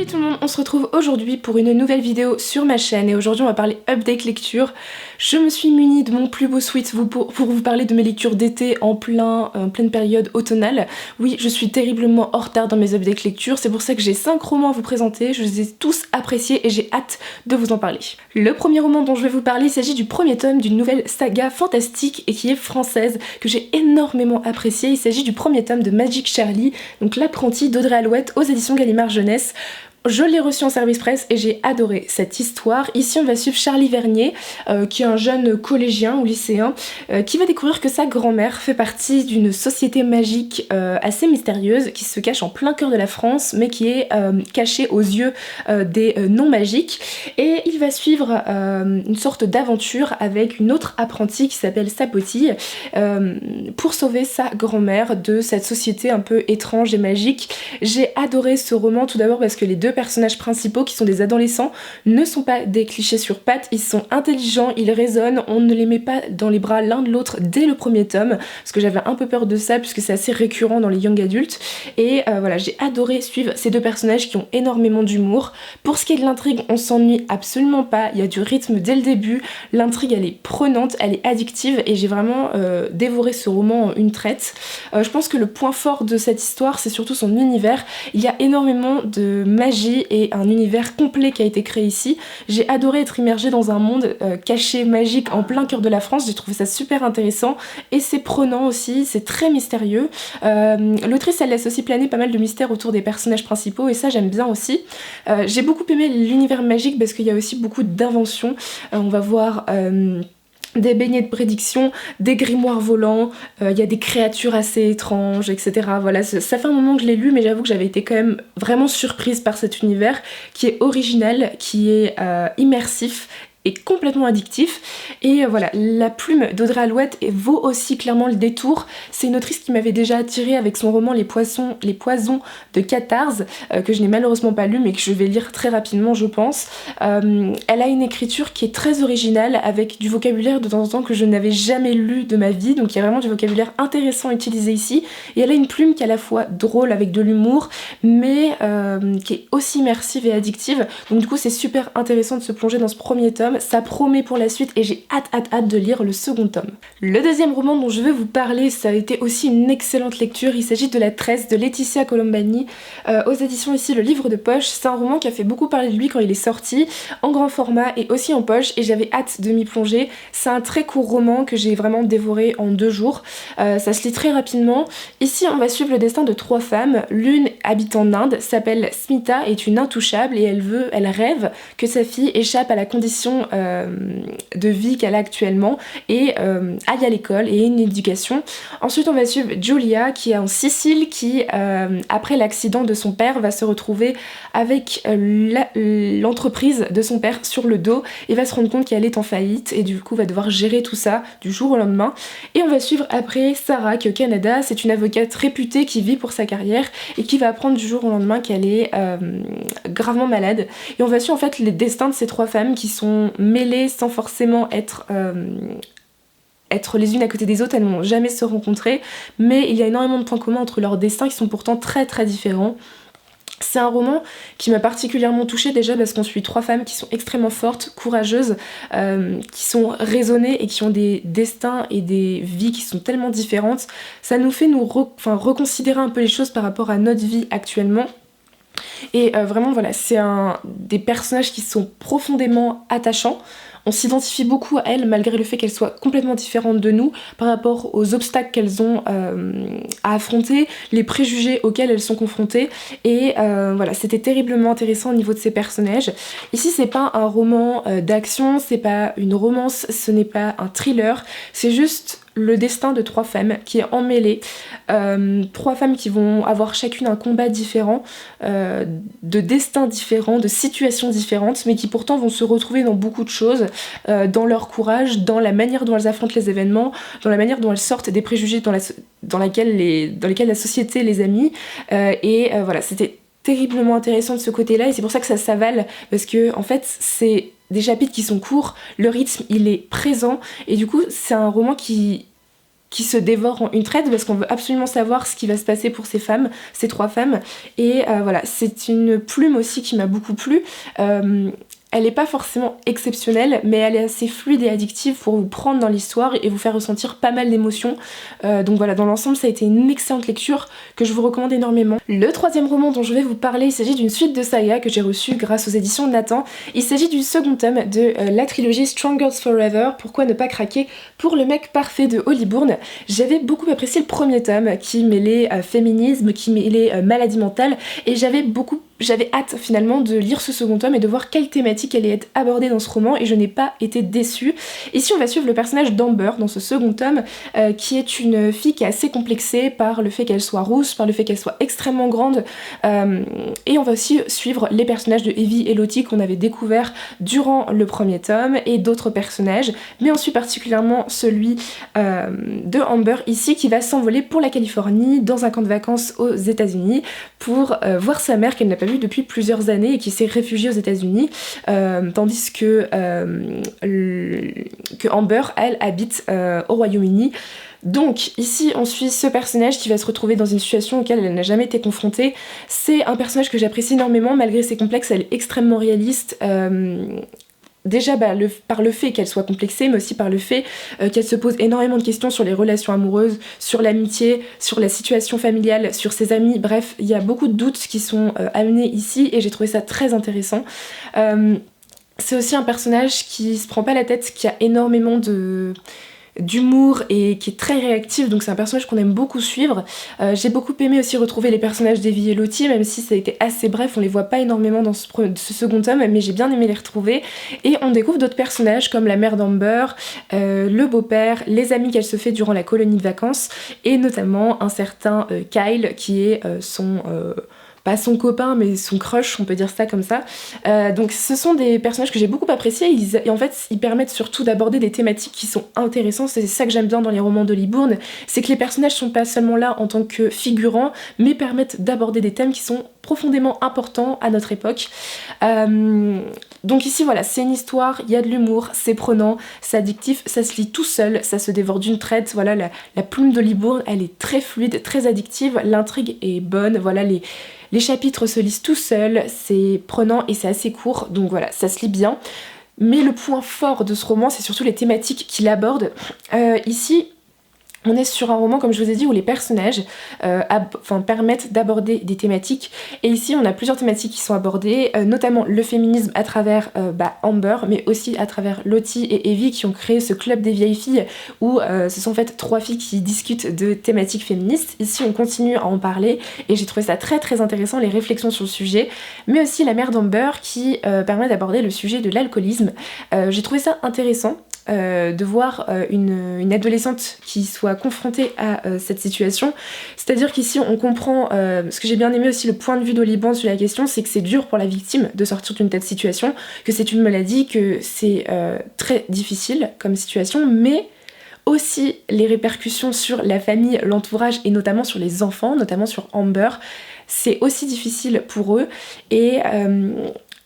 Salut tout le monde, on se retrouve aujourd'hui pour une nouvelle vidéo sur ma chaîne et aujourd'hui on va parler update lecture. Je me suis munie de mon plus beau sweat pour vous parler de mes lectures d'été en pleine période automnale. Oui, je suis terriblement en retard dans mes update lecture, c'est pour ça que j'ai 5 romans à vous présenter, je les ai tous appréciés et j'ai hâte de vous en parler. Le premier roman dont je vais vous parler, il s'agit du premier tome d'une nouvelle saga fantastique et qui est française, que j'ai énormément apprécié. Il s'agit du premier tome de Magic Charlie, donc l'apprenti d'Audrey Alouette aux éditions Gallimard Jeunesse. Je l'ai reçu en service presse et j'ai adoré cette histoire. Ici on va suivre Charlie Vernier, qui est un jeune collégien ou lycéen, qui va découvrir que sa grand-mère fait partie d'une société magique assez mystérieuse, qui se cache en plein cœur de la France, mais qui est cachée aux yeux des non-magiques. Et il va suivre une sorte d'aventure avec une autre apprentie qui s'appelle Sapotille, pour sauver sa grand-mère de cette société un peu étrange et magique. J'ai adoré ce roman tout d'abord parce que les deux personnages principaux, qui sont des adolescents, ne sont pas des clichés sur pattes, ils sont intelligents, ils raisonnent, on ne les met pas dans les bras l'un de l'autre dès le premier tome, parce que j'avais un peu peur de ça puisque c'est assez récurrent dans les young adultes, et voilà, j'ai adoré suivre ces deux personnages qui ont énormément d'humour. Pour ce qui est de l'intrigue, on s'ennuie absolument pas, il y a du rythme dès le début, l'intrigue elle est prenante, elle est addictive, et j'ai vraiment dévoré ce roman en une traite. Je pense que le point fort de cette histoire, c'est surtout son univers. Il y a énormément de magie et un univers complet qui a été créé ici. J'ai adoré être immergée dans un monde caché, magique, en plein cœur de la France. J'ai trouvé ça super intéressant et c'est prenant aussi, c'est très mystérieux. L'autrice elle laisse aussi planer pas mal de mystères autour des personnages principaux et ça j'aime bien aussi. J'ai beaucoup aimé l'univers magique parce qu'il y a aussi beaucoup d'inventions. On va voir des beignets de prédiction, des grimoires volants, il y a des créatures assez étranges, etc. Voilà, ça fait un moment que je l'ai lu, mais j'avoue que j'avais été quand même vraiment surprise par cet univers qui est original, qui est immersif et complètement addictif. Et voilà, la plume d'Audrey Alouette vaut aussi clairement le détour. C'est une autrice qui m'avait déjà attirée avec son roman Les Poisons de Catarse, que je n'ai malheureusement pas lu mais que je vais lire très rapidement je pense. Elle a une écriture qui est très originale avec du vocabulaire de temps en temps que je n'avais jamais lu de ma vie, donc il y a vraiment du vocabulaire intéressant utilisé ici, et elle a une plume qui est à la fois drôle avec de l'humour mais qui est aussi immersive et addictive, donc du coup c'est super intéressant de se plonger dans ce premier tome. Ça promet pour la suite et j'ai hâte de lire le second tome. Le deuxième roman dont je vais vous parler, ça a été aussi une excellente lecture. Il s'agit de La Tresse de Laetitia Colombani, aux éditions ici Le Livre de Poche. C'est un roman qui a fait beaucoup parler de lui quand il est sorti, en grand format et aussi en poche, et j'avais hâte de m'y plonger. C'est un très court roman que j'ai vraiment dévoré en 2 jours. Ça se lit très rapidement. Ici on va suivre le destin de 3 femmes. L'une habite en Inde, s'appelle Smita, est une intouchable et elle rêve que sa fille échappe à la condition de vie qu'elle a actuellement et aille à l'école et ait une éducation. Ensuite on va suivre Julia qui est en Sicile, qui après l'accident de son père va se retrouver avec l'entreprise de son père sur le dos et va se rendre compte qu'elle est en faillite et du coup va devoir gérer tout ça du jour au lendemain. Et on va suivre après Sarah qui est au Canada, c'est une avocate réputée qui vit pour sa carrière et qui va apprendre du jour au lendemain qu'elle est gravement malade. Et on va suivre en fait les destins de ces 3 femmes qui sont mêlées sans forcément être les unes à côté des autres, elles n'ont jamais se rencontrer, mais il y a énormément de points communs entre leurs destins qui sont pourtant très très différents. C'est un roman qui m'a particulièrement touchée déjà parce qu'on suit 3 femmes qui sont extrêmement fortes, courageuses, qui sont raisonnées et qui ont des destins et des vies qui sont tellement différentes. Ça nous fait reconsidérer un peu les choses par rapport à notre vie actuellement. Et vraiment voilà, c'est des personnages qui sont profondément attachants. On s'identifie beaucoup à elles malgré le fait qu'elles soient complètement différentes de nous par rapport aux obstacles qu'elles ont à affronter, les préjugés auxquels elles sont confrontées. Et voilà, c'était terriblement intéressant au niveau de ces personnages. Ici c'est pas un roman d'action, c'est pas une romance, ce n'est pas un thriller, c'est juste le destin de 3 femmes qui est emmêlé, 3 femmes qui vont avoir chacune un combat différent, de destins différents, de situations différentes, mais qui pourtant vont se retrouver dans beaucoup de choses, dans leur courage, dans la manière dont elles affrontent les événements, dans la manière dont elles sortent des préjugés dans lesquels la société les a mis, voilà, c'était terriblement intéressant de ce côté-là et c'est pour ça que ça s'avale, parce que en fait c'est des chapitres qui sont courts, le rythme il est présent et du coup c'est un roman qui qui se dévorent en une traite parce qu'on veut absolument savoir ce qui va se passer pour ces femmes, ces 3 femmes. Et voilà, c'est une plume aussi qui m'a beaucoup plu. Elle n'est pas forcément exceptionnelle, mais elle est assez fluide et addictive pour vous prendre dans l'histoire et vous faire ressentir pas mal d'émotions. Donc voilà, dans l'ensemble, ça a été une excellente lecture que je vous recommande énormément. Le 3e roman dont je vais vous parler, il s'agit d'une suite de saga que j'ai reçue grâce aux éditions Nathan. Il s'agit du second tome de la trilogie Strong Girls Forever, Pourquoi ne pas craquer pour le mec parfait de Holly Bourne. J'avais beaucoup apprécié le premier tome qui mêlait féminisme, qui mêlait maladie mentale, et j'avais hâte finalement de lire ce second tome et de voir quelle thématique allait être abordée dans ce roman, et je n'ai pas été déçue. Ici on va suivre le personnage d'Amber dans ce second tome, qui est une fille qui est assez complexée par le fait qu'elle soit rousse, par le fait qu'elle soit extrêmement grande, et on va aussi suivre les personnages de Evie et Lottie qu'on avait découverts durant le premier tome, et d'autres personnages, mais on suit particulièrement celui de Amber ici, qui va s'envoler pour la Californie dans un camp de vacances aux États-Unis pour voir sa mère qu'elle n'a pas vue depuis plusieurs années et qui s'est réfugiée aux États-Unis, tandis que Amber, elle, habite au Royaume-Uni. Donc ici on suit ce personnage qui va se retrouver dans une situation auquel elle n'a jamais été confrontée. C'est un personnage que j'apprécie énormément, malgré ses complexes, elle est extrêmement réaliste. Déjà par le fait qu'elle soit complexée, mais aussi par le fait qu'elle se pose énormément de questions sur les relations amoureuses, sur l'amitié, sur la situation familiale, sur ses amis, bref, il y a beaucoup de doutes qui sont amenés ici et j'ai trouvé ça très intéressant. C'est aussi un personnage qui se prend pas la tête, qui a énormément d'humour et qui est très réactif, donc c'est un personnage qu'on aime beaucoup suivre. J'ai beaucoup aimé aussi retrouver les personnages d'Evie et Lottie, même si ça a été assez bref, on les voit pas énormément dans ce second tome, mais j'ai bien aimé les retrouver. Et on découvre d'autres personnages comme la mère d'Amber, le beau-père, les amis qu'elle se fait durant la colonie de vacances, et notamment un certain Kyle qui est pas son copain mais son crush, on peut dire ça comme ça. Donc ce sont des personnages que j'ai beaucoup appréciés et en fait ils permettent surtout d'aborder des thématiques qui sont intéressantes. C'est ça que j'aime bien dans les romans d'Holly Bourne, c'est que les personnages sont pas seulement là en tant que figurants, mais permettent d'aborder des thèmes qui sont profondément importants à notre époque. Donc ici voilà, c'est une histoire, il y a de l'humour, c'est prenant, c'est addictif, ça se lit tout seul, ça se dévore d'une traite. Voilà, la plume d'Holly Bourne, elle est très fluide, très addictive, l'intrigue est bonne, voilà, les chapitres se lisent tout seuls, c'est prenant et c'est assez court, donc voilà, ça se lit bien. Mais le point fort de ce roman, c'est surtout les thématiques qu'il aborde. Ici, on est sur un roman, comme je vous ai dit, où les personnages permettent d'aborder des thématiques. Et ici, on a plusieurs thématiques qui sont abordées, notamment le féminisme à travers Amber, mais aussi à travers Lottie et Evie qui ont créé ce club des vieilles filles où ce sont en fait 3 filles qui discutent de thématiques féministes. Ici, on continue à en parler et j'ai trouvé ça très très intéressant, les réflexions sur le sujet, mais aussi la mère d'Amber qui permet d'aborder le sujet de l'alcoolisme. J'ai trouvé ça intéressant. De voir une adolescente qui soit confrontée à cette situation. C'est-à-dire qu'ici on comprend, ce que j'ai bien aimé aussi le point de vue d'Holly Bourne sur la question, c'est que c'est dur pour la victime de sortir d'une telle situation, que c'est une maladie, que c'est très difficile comme situation, mais aussi les répercussions sur la famille, l'entourage et notamment sur les enfants, notamment sur Amber, c'est aussi difficile pour eux. Et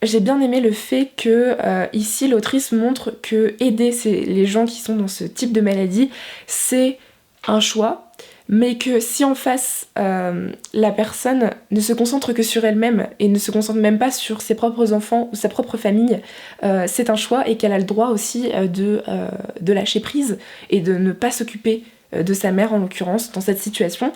j'ai bien aimé le fait que ici l'autrice montre que aider les gens qui sont dans ce type de maladie, c'est un choix, mais que si en face la personne ne se concentre que sur elle-même et ne se concentre même pas sur ses propres enfants ou sa propre famille, c'est un choix et qu'elle a le droit aussi de lâcher prise et de ne pas s'occuper de sa mère en l'occurrence dans cette situation.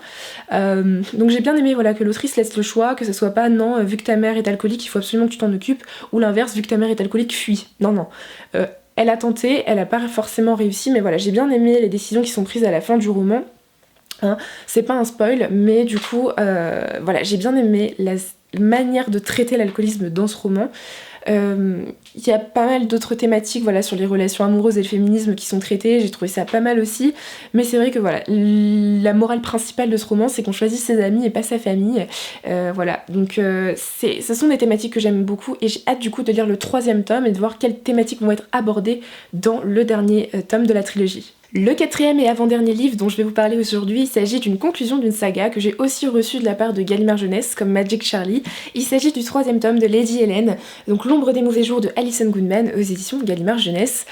Donc j'ai bien aimé voilà, que l'autrice laisse le choix, que ce soit pas non, vu que ta mère est alcoolique il faut absolument que tu t'en occupes, ou l'inverse, vu que ta mère est alcoolique fuis. Non. Elle a tenté, elle a pas forcément réussi, mais voilà, j'ai bien aimé les décisions qui sont prises à la fin du roman. C'est pas un spoil, mais du coup voilà, j'ai bien aimé la manière de traiter l'alcoolisme dans ce roman. Il y a pas mal d'autres thématiques voilà, sur les relations amoureuses et le féminisme qui sont traitées, j'ai trouvé ça pas mal aussi, mais c'est vrai que voilà, la morale principale de ce roman c'est qu'on choisit ses amis et pas sa famille, voilà, donc ce sont des thématiques que j'aime beaucoup et j'ai hâte du coup de lire le 3e tome et de voir quelles thématiques vont être abordées dans le dernier tome de la trilogie. Le 4e et avant-dernier livre dont je vais vous parler aujourd'hui, il s'agit d'une conclusion d'une saga que j'ai aussi reçue de la part de Gallimard Jeunesse comme Magic Charlie. Il s'agit du 3e tome de Lady Helen, donc L'ombre des mauvais jours de Alison Goodman aux éditions Gallimard Jeunesse.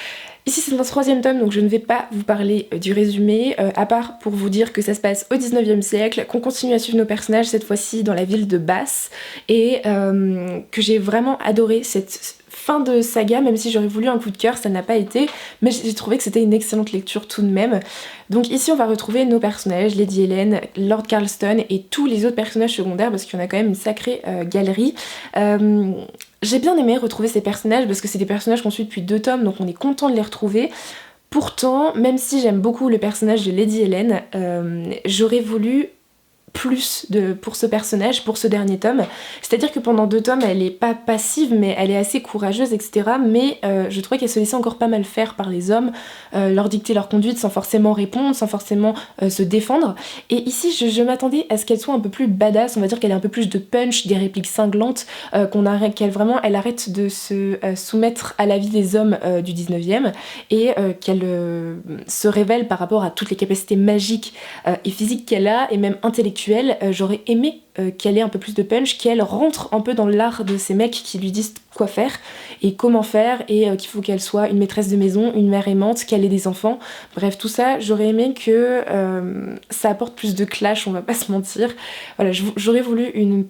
Ici c'est un troisième tome, donc je ne vais pas vous parler du résumé, à part pour vous dire que ça se passe au 19e siècle, qu'on continue à suivre nos personnages, cette fois-ci dans la ville de Bath, et que j'ai vraiment adoré cette fin de saga, même si j'aurais voulu un coup de cœur, ça n'a pas été, mais j'ai trouvé que c'était une excellente lecture tout de même. Donc ici on va retrouver nos personnages, Lady Helen, Lord Carlston et tous les autres personnages secondaires, parce qu'il y en a quand même une sacrée galerie. J'ai bien aimé retrouver ces personnages parce que c'est des personnages qu'on suit depuis 2 tomes, donc on est content de les retrouver. Pourtant, même si j'aime beaucoup le personnage de Lady Helen, j'aurais voulu plus pour ce personnage, pour ce dernier tome. C'est-à-dire que pendant 2 tomes, elle est pas passive, mais elle est assez courageuse, etc. Mais je trouvais qu'elle se laissait encore pas mal faire par les hommes, leur dicter leur conduite sans forcément répondre, sans forcément se défendre. Et ici, je m'attendais à ce qu'elle soit un peu plus badass, on va dire qu'elle ait un peu plus de punch, des répliques cinglantes, qu'elle vraiment, elle arrête de se soumettre à la vie des hommes du 19e et qu'elle se révèle par rapport à toutes les capacités magiques et physiques qu'elle a, et même intellectuelles. J'aurais aimé qu'elle ait un peu plus de punch, qu'elle rentre un peu dans l'art de ces mecs qui lui disent quoi faire et comment faire, et qu'il faut qu'elle soit une maîtresse de maison, une mère aimante, qu'elle ait des enfants. Bref, tout ça, j'aurais aimé que ça apporte plus de clash, on va pas se mentir. Voilà, j'aurais voulu une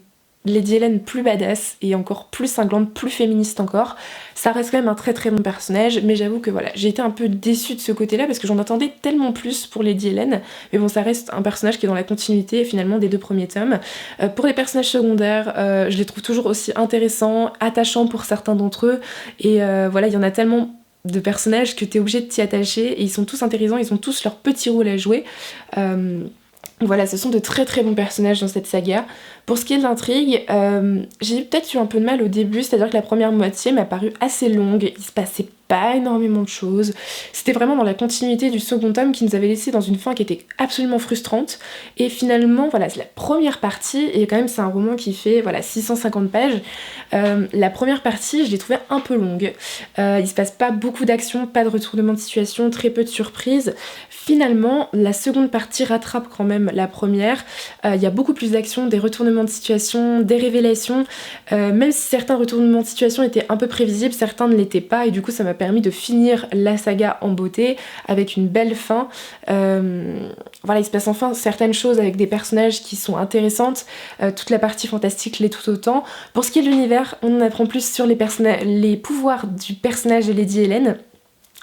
Lady Helen plus badass et encore plus cinglante, plus féministe encore. Ça reste quand même un très très bon personnage, mais j'avoue que voilà, j'ai été un peu déçue de ce côté-là parce que j'en attendais tellement plus pour Lady Helen. Mais bon, ça reste un personnage qui est dans la continuité finalement des 2 premiers tomes. Pour les personnages secondaires, je les trouve toujours aussi intéressants, attachants pour certains d'entre eux. Et voilà, il y en a tellement de personnages que t'es obligé de t'y attacher, et ils sont tous intéressants, ils ont tous leur petit rôle à jouer. Voilà, ce sont de très très bons personnages dans cette saga. Pour ce qui est de l'intrigue, j'ai peut-être eu un peu de mal au début, c'est-à-dire que la première moitié m'a paru assez longue, il se passait pas énormément de choses. C'était vraiment dans la continuité du second tome qui nous avait laissé dans une fin qui était absolument frustrante. Et finalement, voilà, c'est la première partie, et quand même c'est un roman qui fait voilà, 650 pages. La première partie, je l'ai trouvée un peu longue. Il se passe pas beaucoup d'action, pas de retournement de situation, très peu de surprises. Finalement, la seconde partie rattrape quand même la première. Il y a beaucoup plus d'action, des retournements de situation, des révélations. Même si certains retournements de situation étaient un peu prévisibles, certains ne l'étaient pas, et du coup ça m'a permis de finir la saga en beauté, avec une belle fin. Voilà, il se passe enfin certaines choses avec des personnages qui sont intéressantes. Toute la partie fantastique l'est tout autant. Pour ce qui est de l'univers, on en apprend plus sur les pouvoirs du personnage de Lady Helen.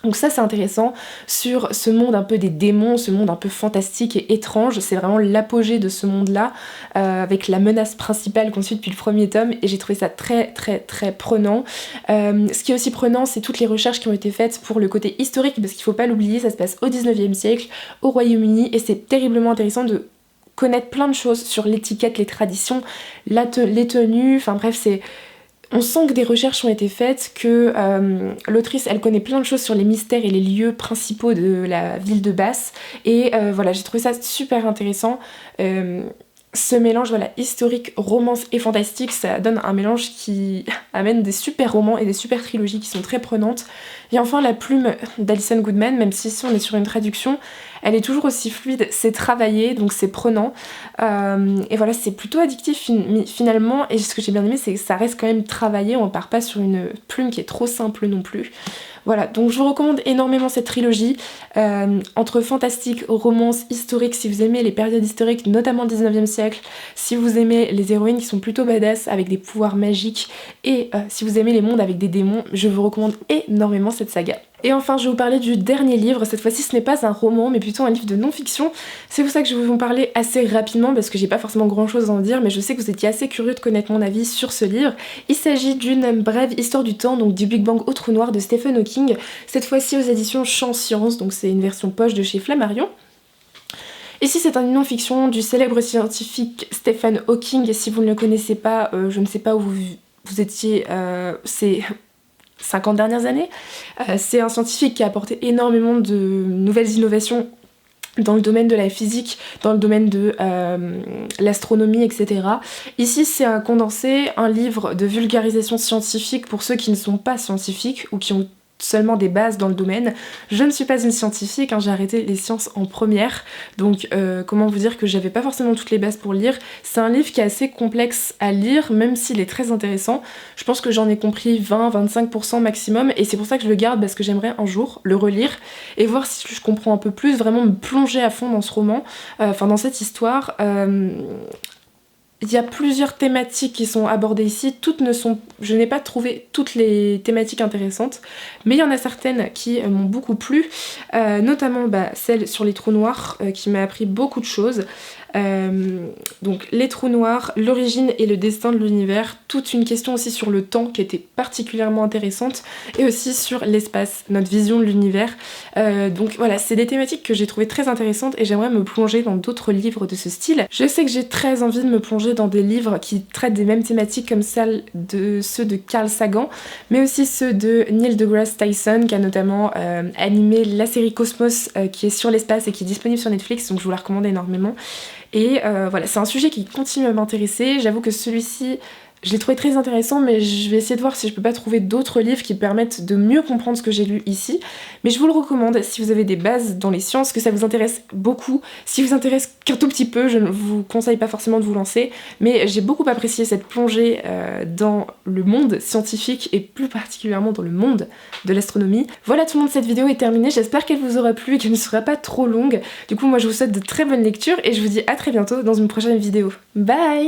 Donc ça c'est intéressant, sur ce monde un peu des démons, ce monde un peu fantastique et étrange, c'est vraiment l'apogée de ce monde-là, avec la menace principale qu'on suit depuis le premier tome, et j'ai trouvé ça très très très prenant. Ce qui est aussi prenant, c'est toutes les recherches qui ont été faites pour le côté historique, parce qu'il faut pas l'oublier, ça se passe au 19e siècle, au Royaume-Uni, et c'est terriblement intéressant de connaître plein de choses sur l'étiquette, les traditions, les tenues, enfin bref, c'est... On sent que des recherches ont été faites, que l'autrice elle connaît plein de choses sur les mystères et les lieux principaux de la ville de Bath, et voilà, j'ai trouvé ça super intéressant. Ce mélange voilà, historique, romance et fantastique, ça donne un mélange qui amène des super romans et des super trilogies qui sont très prenantes. Et enfin la plume d'Alison Goodman, même si ici on est sur une traduction, elle est toujours aussi fluide, c'est travaillé, donc c'est prenant. Et voilà, c'est plutôt addictif finalement, et ce que j'ai bien aimé c'est que ça reste quand même travaillé, on part pas sur une plume qui est trop simple non plus. Voilà, donc je vous recommande énormément cette trilogie, entre fantastique, romance, historique, si vous aimez les périodes historiques, notamment le 19e siècle, si vous aimez les héroïnes qui sont plutôt badass, avec des pouvoirs magiques, et si vous aimez les mondes avec des démons, je vous recommande énormément cette saga. Et enfin, je vais vous parler du dernier livre. Cette fois-ci, ce n'est pas un roman, mais plutôt un livre de non-fiction. C'est pour ça que je vais vous en parler assez rapidement, parce que j'ai pas forcément grand-chose à en dire, mais je sais que vous étiez assez curieux de connaître mon avis sur ce livre. Il s'agit d'une brève histoire du temps, donc du Big Bang au trou noir de Stephen Hawking, cette fois-ci aux éditions Champ Science, donc c'est une version poche de chez Flammarion. Ici c'est une non-fiction du célèbre scientifique Stephen Hawking, et si vous ne le connaissez pas, je ne sais pas où vous étiez, c'est 50 dernières années. C'est un scientifique qui a apporté énormément de nouvelles innovations dans le domaine de la physique, dans le domaine de l'astronomie, etc. Ici c'est un condensé, un livre de vulgarisation scientifique pour ceux qui ne sont pas scientifiques ou qui ont seulement des bases dans le domaine. Je ne suis pas une scientifique, hein, j'ai arrêté les sciences en première, donc comment vous dire que j'avais pas forcément toutes les bases pour lire. C'est un livre qui est assez complexe à lire, même s'il est très intéressant. Je pense que j'en ai compris 20-25% maximum, et c'est pour ça que je le garde, parce que j'aimerais un jour le relire et voir si je comprends un peu plus, vraiment me plonger à fond dans ce roman, enfin dans cette histoire. Il y a plusieurs thématiques qui sont abordées ici, je n'ai pas trouvé toutes les thématiques intéressantes, mais il y en a certaines qui m'ont beaucoup plu, notamment celle sur les trous noirs qui m'a appris beaucoup de choses. Donc les trous noirs, l'origine et le destin de l'univers, toute une question aussi sur le temps qui était particulièrement intéressante, et aussi sur l'espace, notre vision de l'univers. Donc voilà, c'est des thématiques que j'ai trouvées très intéressantes et j'aimerais me plonger dans d'autres livres de ce style. Je sais que j'ai très envie de me plonger dans des livres qui traitent des mêmes thématiques comme ceux de Carl Sagan, mais aussi ceux de Neil deGrasse Tyson qui a notamment animé la série Cosmos qui est sur l'espace et qui est disponible sur Netflix, donc je vous la recommande énormément. Et voilà, c'est un sujet qui continue à m'intéresser. J'avoue que celui-ci, je l'ai trouvé très intéressant, mais je vais essayer de voir si je peux pas trouver d'autres livres qui permettent de mieux comprendre ce que j'ai lu ici. Mais je vous le recommande si vous avez des bases dans les sciences, que ça vous intéresse beaucoup. Si vous intéresse qu'un tout petit peu, je ne vous conseille pas forcément de vous lancer, mais j'ai beaucoup apprécié cette plongée dans le monde scientifique et plus particulièrement dans le monde de l'astronomie. Voilà tout le monde, cette vidéo est terminée, j'espère qu'elle vous aura plu et qu'elle ne sera pas trop longue. Du coup moi je vous souhaite de très bonnes lectures et je vous dis à très bientôt dans une prochaine vidéo. Bye!